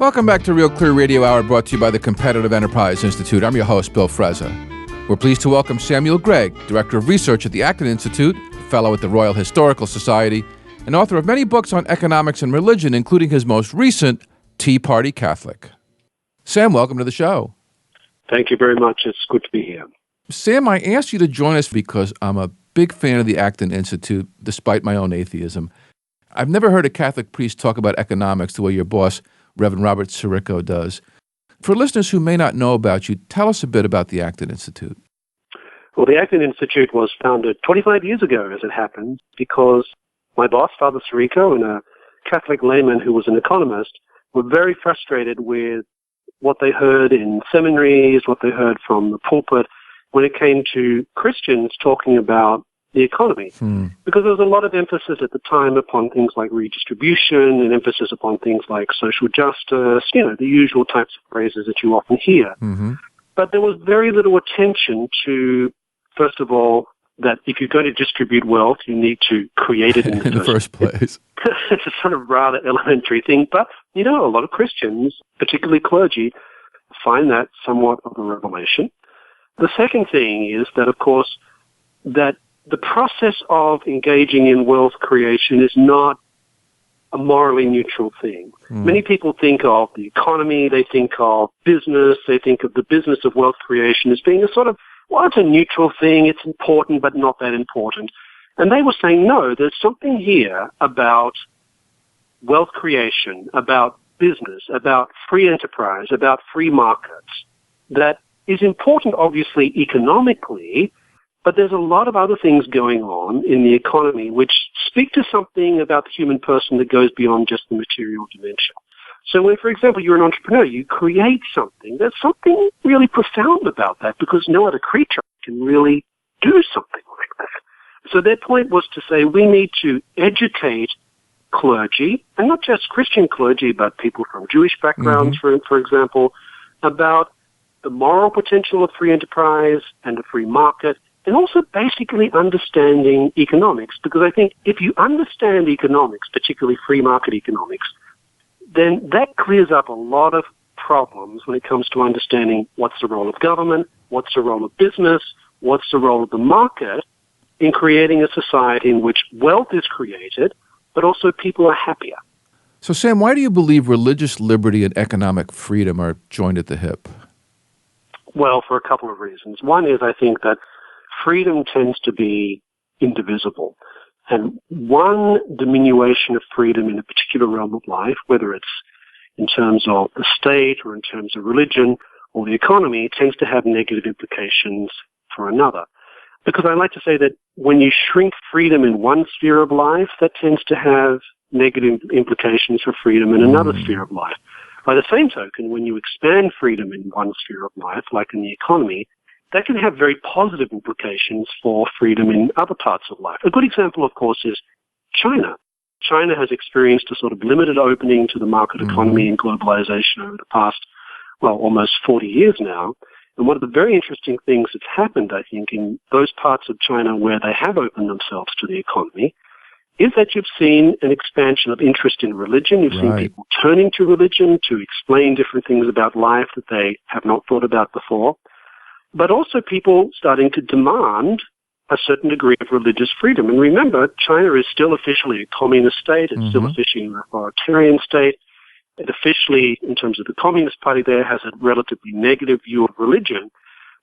Welcome back to Real Clear Radio Hour, brought to you by the Competitive Enterprise Institute. I'm your host, Bill Frezza. We're pleased to welcome Samuel Gregg, Director of Research at the Acton Institute, Fellow at the Royal Historical Society, and author of many books on economics and religion, including his most recent, Tea Party Catholic. Sam, welcome to the show. Thank you very much. It's good to be here. Sam, I asked you to join us because I'm a big fan of the Acton Institute, despite my own atheism. I've never heard a Catholic priest talk about economics the way your boss, Reverend Robert Sirico, does. For listeners who may not know about you, tell us a bit about the Acton Institute. Well, the Acton Institute was founded 25 years ago, as it happened, because my boss, Father Sirico, and a Catholic layman who was an economist, were very frustrated with what they heard in seminaries, what they heard from the pulpit, when it came to Christians talking about the economy. Because there was a lot of emphasis at the time upon things like redistribution and emphasis upon things like social justice, the usual types of phrases that you often hear. But there was very little attention to, first of all, that if you're going to distribute wealth, you need to create it in the first place. It's a sort of rather elementary thing. But, a lot of Christians, particularly clergy, find that somewhat of a revelation. The second thing is that, of course, that the process of engaging in wealth creation is not a morally neutral thing. Many people think of the economy, they think of business, they think of the business of wealth creation as being a sort of, it's a neutral thing, it's important, but not that important. And they were saying, no, there's something here about wealth creation, about business, about free enterprise, about free markets, that is important, obviously, economically, but there's a lot of other things going on in the economy which speak to something about the human person that goes beyond just the material dimension. So when, for example, you're an entrepreneur, you create something, there's something really profound about that because no other creature can really do something like that. So their point was to say we need to educate clergy, and not just Christian clergy, but people from Jewish backgrounds, for example, about the moral potential of free enterprise and a free market, and also basically understanding economics, because I think if you understand economics, particularly free market economics, then that clears up a lot of problems when it comes to understanding what's the role of government, what's the role of business, what's the role of the market in creating a society in which wealth is created, but also people are happier. So, Sam, why do you believe religious liberty and economic freedom are joined at the hip? Well, for a couple of reasons. One is I think that freedom tends to be indivisible. And one diminution of freedom in a particular realm of life, whether it's in terms of the state or in terms of religion or the economy, tends to have negative implications for another. Because I like to say that when you shrink freedom in one sphere of life, that tends to have negative implications for freedom in another sphere of life. By the same token, when you expand freedom in one sphere of life, like in the economy, that can have very positive implications for freedom in other parts of life. A good example, of course, is China. China has experienced a sort of limited opening to the market economy and globalization over the past, almost 40 years now. And one of the very interesting things that's happened, I think, in those parts of China where they have opened themselves to the economy is that you've seen an expansion of interest in religion. You've seen people turning to religion to explain different things about life that they have not thought about before. But also people starting to demand a certain degree of religious freedom. And remember, China is still officially a communist state. It's still officially an authoritarian state. It officially, in terms of the Communist Party there, has a relatively negative view of religion.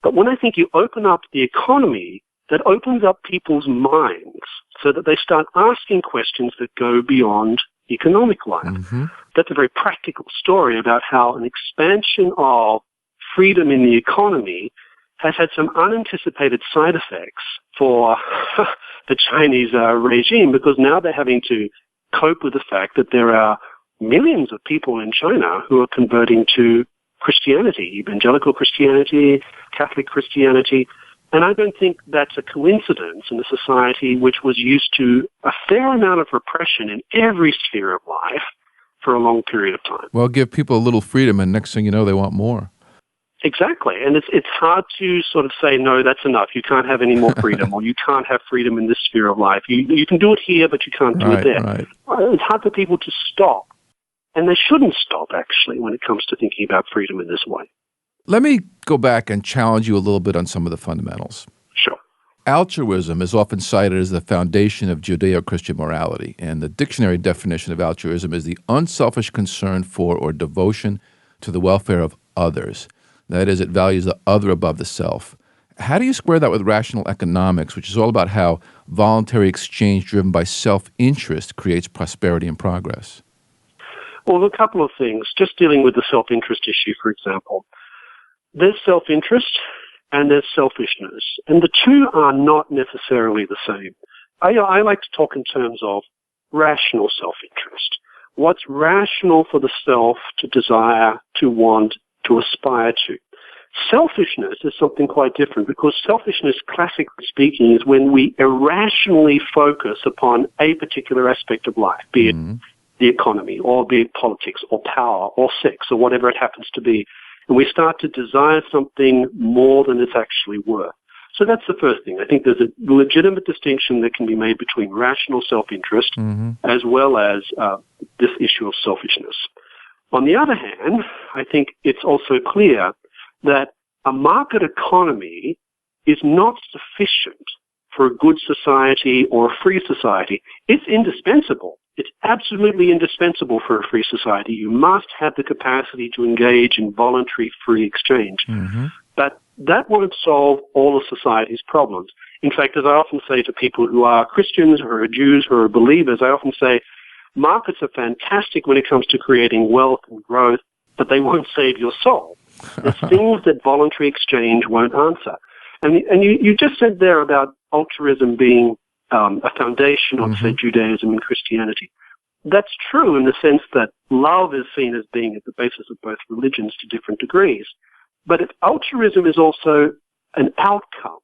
But when I think you open up the economy, that opens up people's minds so that they start asking questions that go beyond economic life. That's a very practical story about how an expansion of freedom in the economy has had some unanticipated side effects for the Chinese regime, because now they're having to cope with the fact that there are millions of people in China who are converting to Christianity, evangelical Christianity, Catholic Christianity. And I don't think that's a coincidence in a society which was used to a fair amount of repression in every sphere of life for a long period of time. Well, give people a little freedom, and next thing you know, they want more. Exactly. And it's hard to sort of say, no, that's enough. You can't have any more freedom, or you can't have freedom in this sphere of life. You can do it here, but you can't do it there. It's hard for people to stop And they shouldn't stop, actually, when it comes to thinking about freedom in this way. Let me go back and challenge you a little bit on some of the fundamentals. Sure. Altruism is often cited as the foundation of Judeo-Christian morality, and the dictionary definition of altruism is the unselfish concern for or devotion to the welfare of others. That is, it values the other above the self. How do you square that with rational economics, which is all about how voluntary exchange driven by self-interest creates prosperity and progress? Well, a couple of things. Just dealing with the self-interest issue, for example. There's self-interest and there's selfishness, and the two are not necessarily the same. I like to talk in terms of rational self-interest. What's rational for the self to desire, to want, to aspire to? Selfishness is something quite different, because selfishness, classically speaking, is when we irrationally focus upon a particular aspect of life, be it the economy, or be it politics, or power, or sex, or whatever it happens to be. And we start to desire something more than it's actually worth. So that's the first thing. I think there's a legitimate distinction that can be made between rational self-interest as well as this issue of selfishness. On the other hand, I think it's also clear that a market economy is not sufficient for a good society or a free society. It's indispensable. It's absolutely indispensable for a free society. You must have the capacity to engage in voluntary free exchange. But that won't solve all of society's problems. In fact, as I often say to people who are Christians, who are Jews, who are believers, I often say, markets are fantastic when it comes to creating wealth and growth, but they won't save your soul. There's things that voluntary exchange won't answer. And you just said there about altruism being a foundation of, say, Judaism and Christianity. That's true in the sense that love is seen as being at the basis of both religions to different degrees. But altruism is also an outcome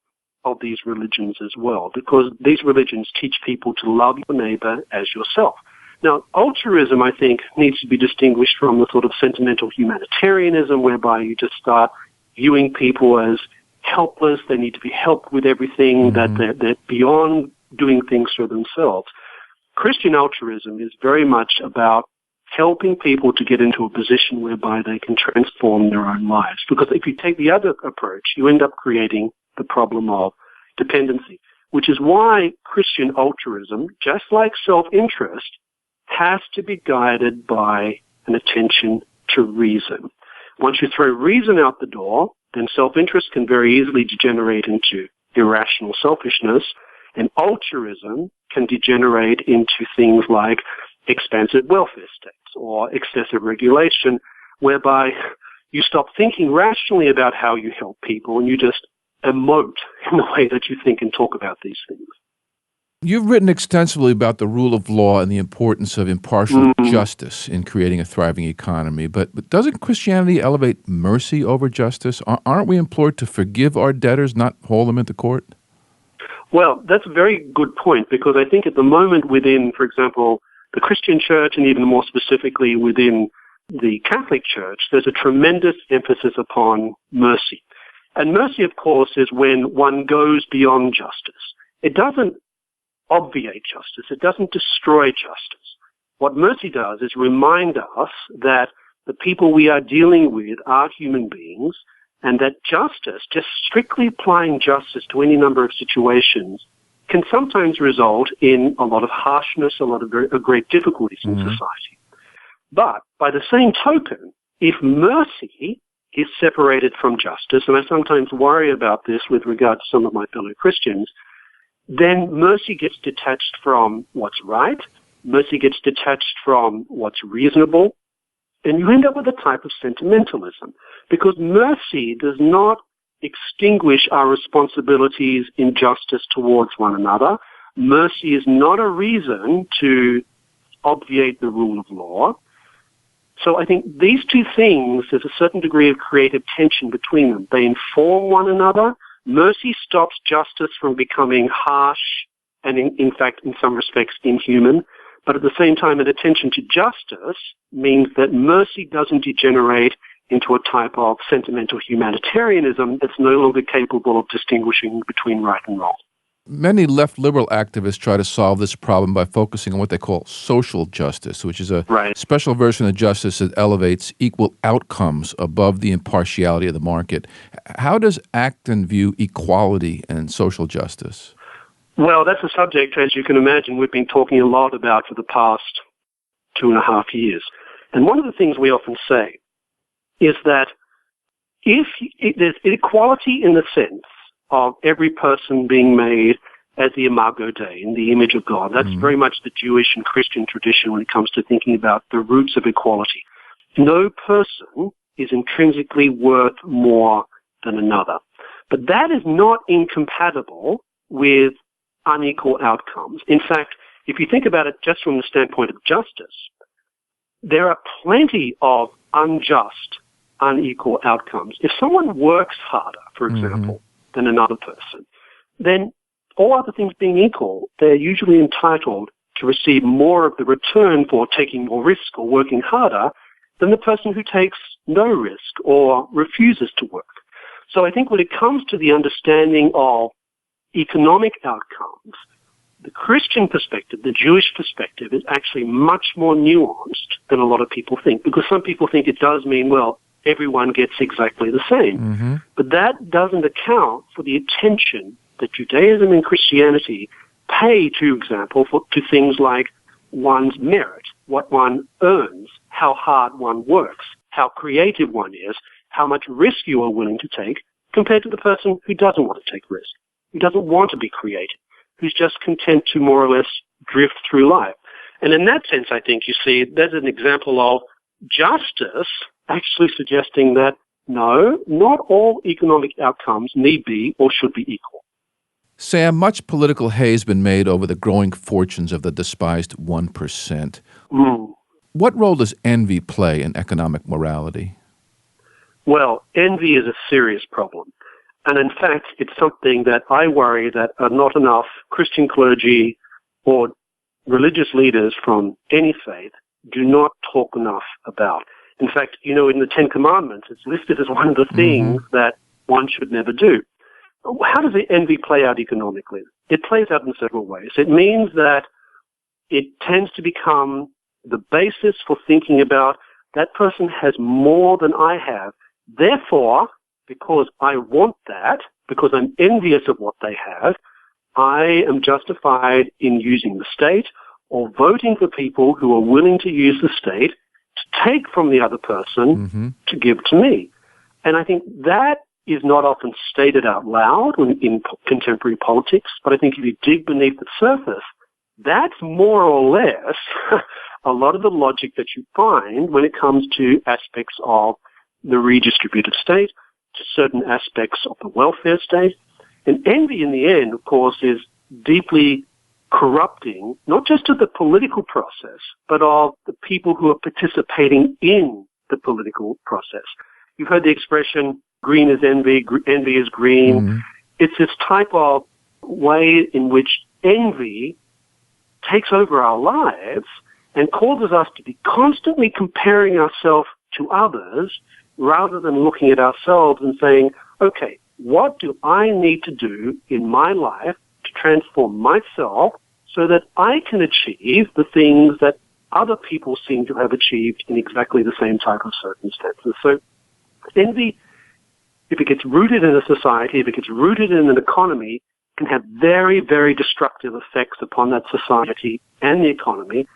of these religions as well, because these religions teach people to love your neighbor as yourself. Now, altruism, I think, needs to be distinguished from the sort of sentimental humanitarianism whereby you just start viewing people as helpless, they need to be helped with everything, that they're beyond doing things for themselves. Christian altruism is very much about helping people to get into a position whereby they can transform their own lives. Because if you take the other approach, you end up creating the problem of dependency, which is why Christian altruism, just like self-interest, has to be guided by an attention to reason. Once you throw reason out the door, then self-interest can very easily degenerate into irrational selfishness, and altruism can degenerate into things like expansive welfare states or excessive regulation, whereby you stop thinking rationally about how you help people and you just emote in the way that you think and talk about these things. You've written extensively about the rule of law and the importance of impartial justice in creating a thriving economy, but doesn't Christianity elevate mercy over justice? Aren't we implored to forgive our debtors, not haul them into court? Well, that's a very good point, because I think at the moment within, for example, the Christian church and even more specifically within the Catholic Church, there's a tremendous emphasis upon mercy. And mercy, of course, is when one goes beyond justice. It doesn't obviate justice. It doesn't destroy justice. What mercy does is remind us that the people we are dealing with are human beings, and that justice, just strictly applying justice to any number of situations, can sometimes result in a lot of harshness, a lot of great difficulties in society. But by the same token, if mercy is separated from justice, and I sometimes worry about this with regard to some of my fellow Christians, then mercy gets detached from what's right, mercy gets detached from what's reasonable, and you end up with a type of sentimentalism, because mercy does not extinguish our responsibilities in justice towards one another. Mercy is not a reason to obviate the rule of law. So I think these two things, there's a certain degree of creative tension between them. They inform one another. Mercy stops justice from becoming harsh and, in fact, in some respects, inhuman. But at the same time, an attention to justice means that mercy doesn't degenerate into a type of sentimental humanitarianism that's no longer capable of distinguishing between right and wrong. Many left liberal activists try to solve this problem by focusing on what they call social justice, which is a Right. special version of justice that elevates equal outcomes above the impartiality of the market. How does Acton view equality and social justice? Well, that's a subject, as you can imagine, we've been talking a lot about for the past 2.5 years. And one of the things we often say is that if there's equality in the sense of every person being made as the imago Dei, in the image of God, that's very much the Jewish and Christian tradition when it comes to thinking about the roots of equality. No person is intrinsically worth more than another. But that is not incompatible with unequal outcomes. In fact, if you think about it just from the standpoint of justice, there are plenty of unjust, unequal outcomes. If someone works harder, for example, than another person, then all other things being equal, they're usually entitled to receive more of the return for taking more risk or working harder than the person who takes no risk or refuses to work. So I think when it comes to the understanding of economic outcomes, the Christian perspective, the Jewish perspective, is actually much more nuanced than a lot of people think, because some people think it does mean, well, everyone gets exactly the same. But that doesn't account for the attention that Judaism and Christianity pay, to example, to things like one's merit, what one earns, how hard one works, how creative one is, how much risk you are willing to take, compared to the person who doesn't want to take risk, who doesn't want to be creative, who's just content to more or less drift through life. And in that sense, I think you see there's an example of justice actually suggesting that, no, not all economic outcomes need be or should be equal. Sam, much political hay has been made over the growing fortunes of the despised 1%. What role does envy play in economic morality? Well, envy is a serious problem. And in fact, it's something that I worry that not enough Christian clergy or religious leaders from any faith do not talk enough about. In fact, in the Ten Commandments, it's listed as one of the things that one should never do. How does the envy play out economically? It plays out in several ways. It means that it tends to become the basis for thinking about that person has more than I have. Therefore, because I want that, because I'm envious of what they have, I am justified in using the state or voting for people who are willing to use the state to take from the other person to give to me. And I think that is not often stated out loud in contemporary politics, but I think if you dig beneath the surface, that's more or less a lot of the logic that you find when it comes to aspects of the redistributive state, to certain aspects of the welfare state. And envy in the end, of course, is deeply corrupting, not just of the political process, but of the people who are participating in the political process. You've heard the expression, green is envy, envy is green. It's this type of way in which envy takes over our lives and causes us to be constantly comparing ourselves to others rather than looking at ourselves and saying, okay, what do I need to do in my life to transform myself so that I can achieve the things that other people seem to have achieved in exactly the same type of circumstances? So envy, if it gets rooted in a society, if it gets rooted in an economy, can have very, very destructive effects upon that society and the economy.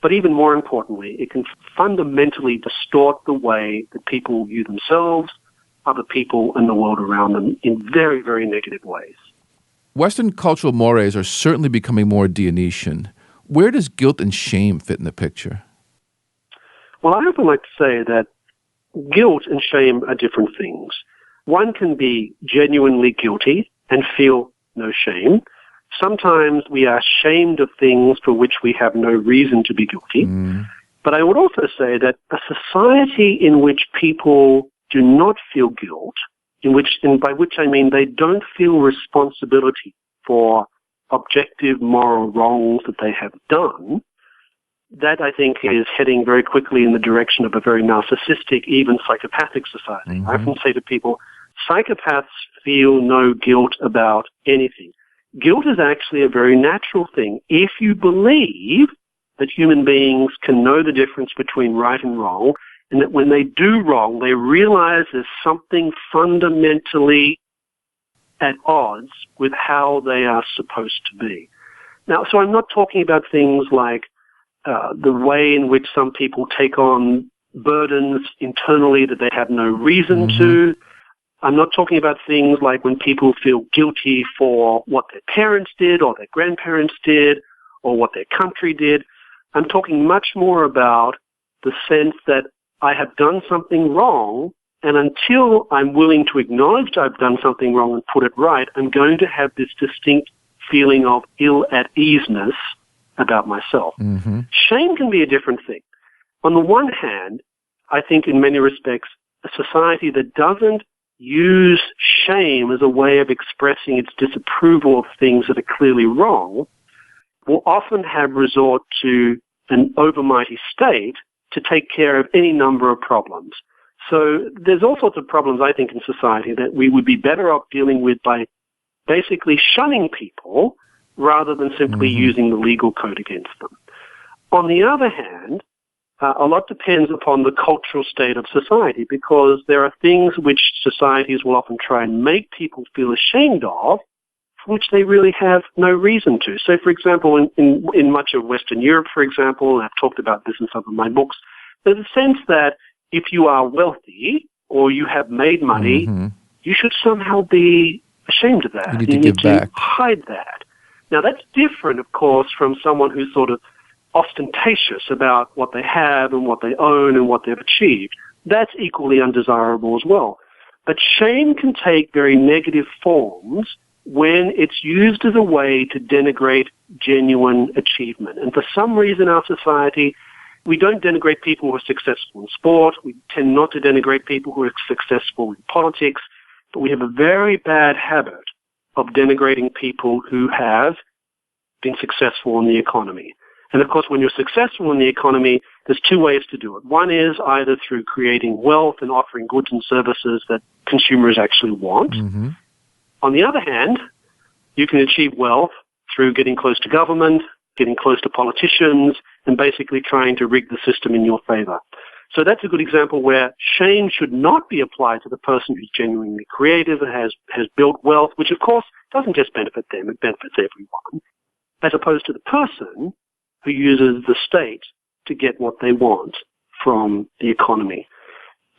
But even more importantly, it can fundamentally distort the way that people view themselves, other people, and the world around them in very, very negative ways. Western cultural mores are certainly becoming more Dionysian. Where does guilt and shame fit in the picture? Well, I often like to say that guilt and shame are different things. One can be genuinely guilty and feel no shame. Sometimes we are ashamed of things for which we have no reason to be guilty. But I would also say that a society in which people do not feel guilt, and by which I mean they don't feel responsibility for objective moral wrongs that they have done, that I think is heading very quickly in the direction of a very narcissistic, even psychopathic society. I often say to people, psychopaths feel no guilt about anything. guilt is actually a very natural thing. If you believe that human beings can know the difference between right and wrong, and that when they do wrong, they realize there's something fundamentally at odds with how they are supposed to be. Now, so I'm not talking about things like the way in which some people take on burdens internally that they have no reason to. I'm not talking about things like when people feel guilty for what their parents did or their grandparents did or what their country did. I'm talking much more about the sense that I have done something wrong, and until I'm willing to acknowledge I've done something wrong and put it right, I'm going to have this distinct feeling of ill-at-easeness about myself. Shame can be a different thing. On the one hand, I think in many respects, a society that doesn't use shame as a way of expressing its disapproval of things that are clearly wrong will often have resort to an overmighty state to take care of any number of problems. So there's all sorts of problems, I think, in society that we would be better off dealing with by basically shunning people rather than simply using the legal code against them. On the other hand, a lot depends upon the cultural state of society, because there are things which societies will often try and make people feel ashamed of, for which they really have no reason to. So, for example, in much of Western Europe, for example, and I've talked about this in some of my books, there's a sense that if you are wealthy or you have made money, you should somehow be ashamed of that. You need to hide that. Now, that's different, of course, from someone who's sort of ostentatious about what they have and what they own and what they've achieved. That's equally undesirable as well. But shame can take very negative forms when it's used as a way to denigrate genuine achievement. And for some reason in our society, we don't denigrate people who are successful in sport. We tend not to denigrate people who are successful in politics. But we have a very bad habit of denigrating people who have been successful in the economy. And of course, when you're successful in the economy, there's two ways to do it. One is either through creating wealth and offering goods and services that consumers actually want. On the other hand, you can achieve wealth through getting close to government, getting close to politicians, and basically trying to rig the system in your favor. So that's a good example where shame should not be applied to the person who's genuinely creative and has built wealth, which of course doesn't just benefit them, it benefits everyone, as opposed to the person who uses the state to get what they want from the economy.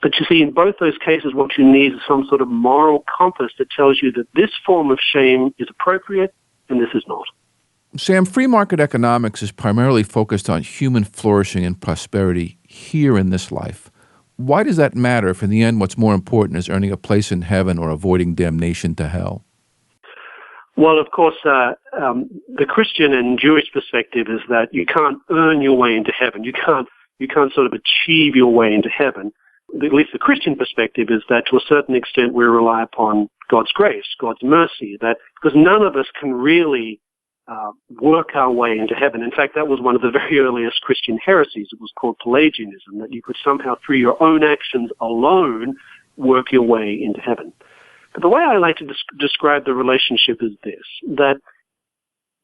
But you see, in both those cases, what you need is some sort of moral compass that tells you that this form of shame is appropriate and this is not. Sam, free market economics is primarily focused on human flourishing and prosperity here in this life. Why does that matter if in the end what's more important is earning a place in heaven or avoiding damnation to hell? Well, of course, the Christian and Jewish perspective is that you can't earn your way into heaven. You can't sort of achieve your way into heaven. At least the Christian perspective is that to a certain extent we rely upon God's grace, God's mercy, that because none of us can really work our way into heaven. In fact, that was one of the very earliest Christian heresies. It was called Pelagianism, that you could somehow, through your own actions alone, work your way into heaven. But the way I like to describe the relationship is this, that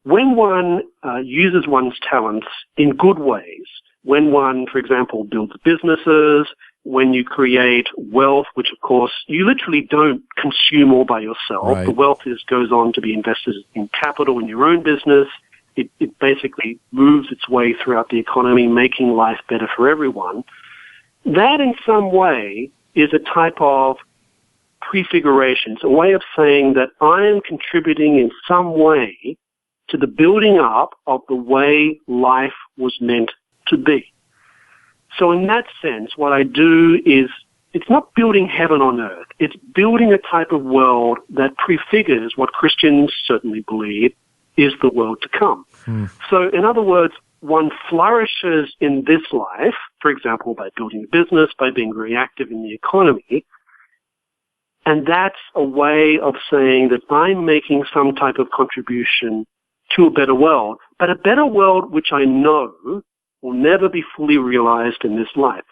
when one uses one's talents in good ways, when one, for example, builds businesses, when you create wealth, which of course you literally don't consume all by yourself. Right. The wealth goes on to be invested in capital in your own business. It basically moves its way throughout the economy, making life better for everyone. That in some way is a type of prefiguration. It's a way of saying that I am contributing in some way to the building up of the way life was meant to be. So in that sense, what I do is, it's not building heaven on earth. It's building a type of world that prefigures what Christians certainly believe is the world to come. So in other words, one flourishes in this life, for example, by building a business, by being very active in the economy. And that's a way of saying that I'm making some type of contribution to a better world, but a better world which I know will never be fully realized in this life.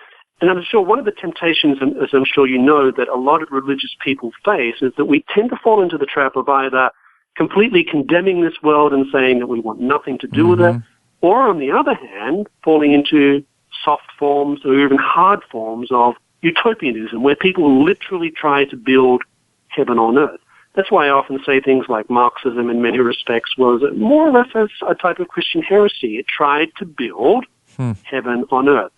And I'm sure one of the temptations, as I'm sure you know, that a lot of religious people face is that we tend to fall into the trap of either completely condemning this world and saying that we want nothing to do with it, or on the other hand, falling into soft forms or even hard forms of utopianism, where people literally try to build heaven on earth. That's why I often say things like Marxism in many respects was more or less as a type of Christian heresy. It tried to build heaven on earth.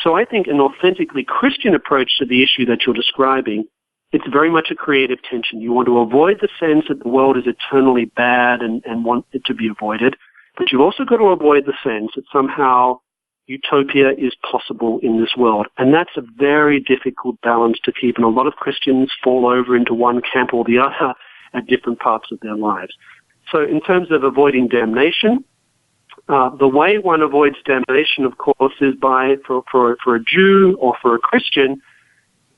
So I think an authentically Christian approach to the issue that you're describing, it's very much a creative tension. You want to avoid the sense that the world is eternally bad and want it to be avoided, but you've also got to avoid the sense that somehow utopia is possible in this world. And that's a very difficult balance to keep, and a lot of Christians fall over into one camp or the other at different parts of their lives. So in terms of avoiding damnation, the way one avoids damnation, of course, is by, for a Jew or for a Christian,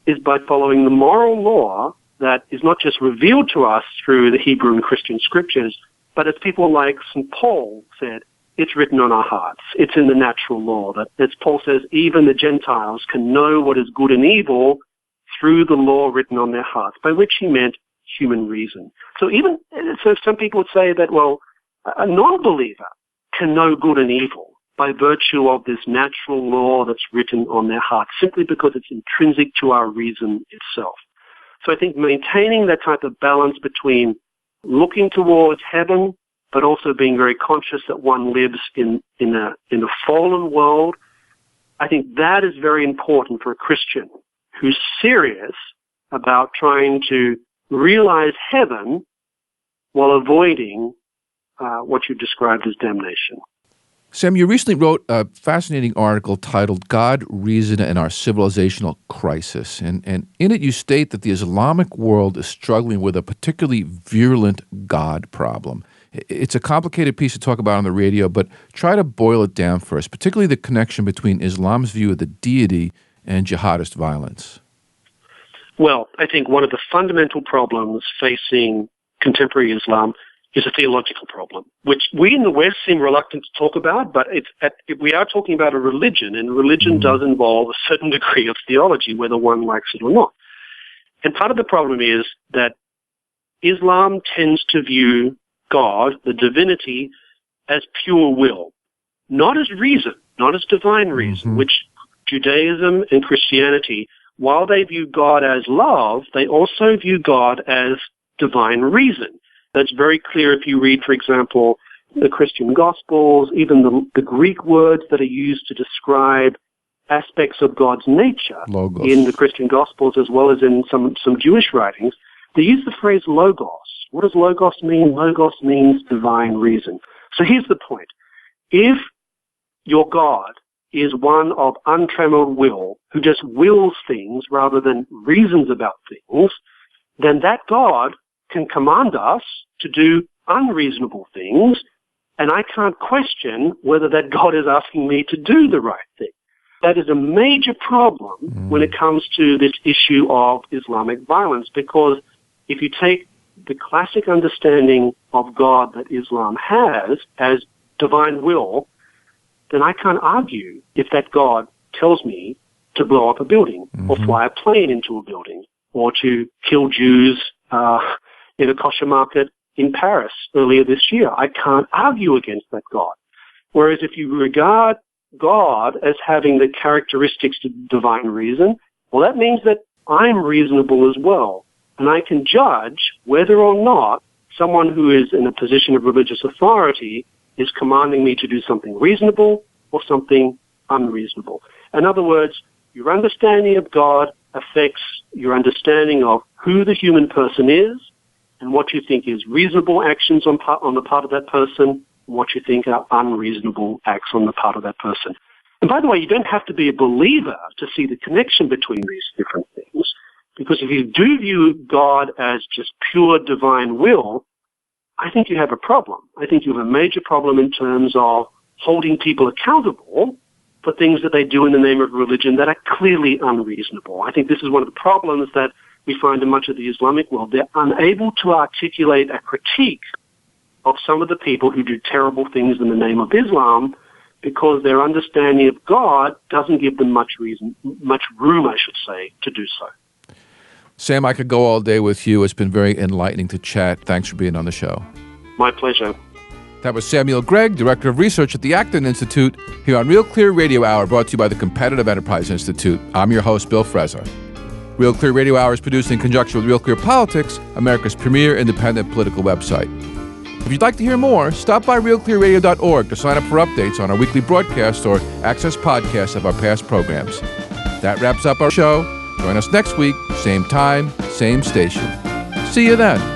is by following the moral law that is not just revealed to us through the Hebrew and Christian scriptures, but as people like St. Paul said, it's written on our hearts. It's in the natural law that, as Paul says, even the Gentiles can know what is good and evil through the law written on their hearts, by which he meant human reason. So some people would say that, well, a non-believer can know good and evil by virtue of this natural law that's written on their hearts, simply because it's intrinsic to our reason itself. So I think maintaining that type of balance between looking towards heaven, but also being very conscious that one lives in a fallen world, I think that is very important for a Christian who's serious about trying to realize heaven while avoiding what you described as damnation. Sam, you recently wrote a fascinating article titled God, Reason, and Our Civilizational Crisis. And in it you state that the Islamic world is struggling with a particularly virulent God problem. It's a complicated piece to talk about on the radio, but try to boil it down for us, particularly the connection between Islam's view of the deity and jihadist violence. Well, I think one of the fundamental problems facing contemporary Islam is a theological problem, which we in the West seem reluctant to talk about, but we are talking about a religion, and religion does involve a certain degree of theology, whether one likes it or not. And part of the problem is that Islam tends to view God, the divinity, as pure will, not as reason, not as divine reason, which Judaism and Christianity, while they view God as love, they also view God as divine reason. That's very clear if you read, for example, the Christian Gospels, even the Greek words that are used to describe aspects of God's nature Logos. In the Christian Gospels as well as in some Jewish writings. They use the phrase logos. What does logos mean? Logos means divine reason. So here's the point. If your God is one of untrammeled will, who just wills things rather than reasons about things, then that God can command us to do unreasonable things, and I can't question whether that God is asking me to do the right thing. That is a major problem when it comes to this issue of Islamic violence, because if you take the classic understanding of God that Islam has as divine will, then I can't argue if that God tells me to blow up a building or fly a plane into a building or to kill Jews in a kosher market in Paris earlier this year. I can't argue against that God. Whereas if you regard God as having the characteristics of divine reason, well, that means that I'm reasonable as well. And I can judge whether or not someone who is in a position of religious authority is commanding me to do something reasonable or something unreasonable. In other words, your understanding of God affects your understanding of who the human person is and what you think is reasonable actions on the part of that person and what you think are unreasonable acts on the part of that person. And by the way, you don't have to be a believer to see the connection between these different things, because if you do view God as just pure divine will, I think you have a problem. I think you have a major problem in terms of holding people accountable for things that they do in the name of religion that are clearly unreasonable. I think this is one of the problems that we find in much of the Islamic world. They're unable to articulate a critique of some of the people who do terrible things in the name of Islam because their understanding of God doesn't give them much room, I should say, to do so. Sam, I could go all day with you. It's been very enlightening to chat. Thanks for being on the show. My pleasure. That was Samuel Gregg, Director of Research at the Acton Institute, here on Real Clear Radio Hour, brought to you by the Competitive Enterprise Institute. I'm your host, Bill Frezza. Real Clear Radio Hour is produced in conjunction with Real Clear Politics, America's premier independent political website. If you'd like to hear more, stop by realclearradio.org to sign up for updates on our weekly broadcast or access podcasts of our past programs. That wraps up our show. Join us next week, same time, same station. See you then.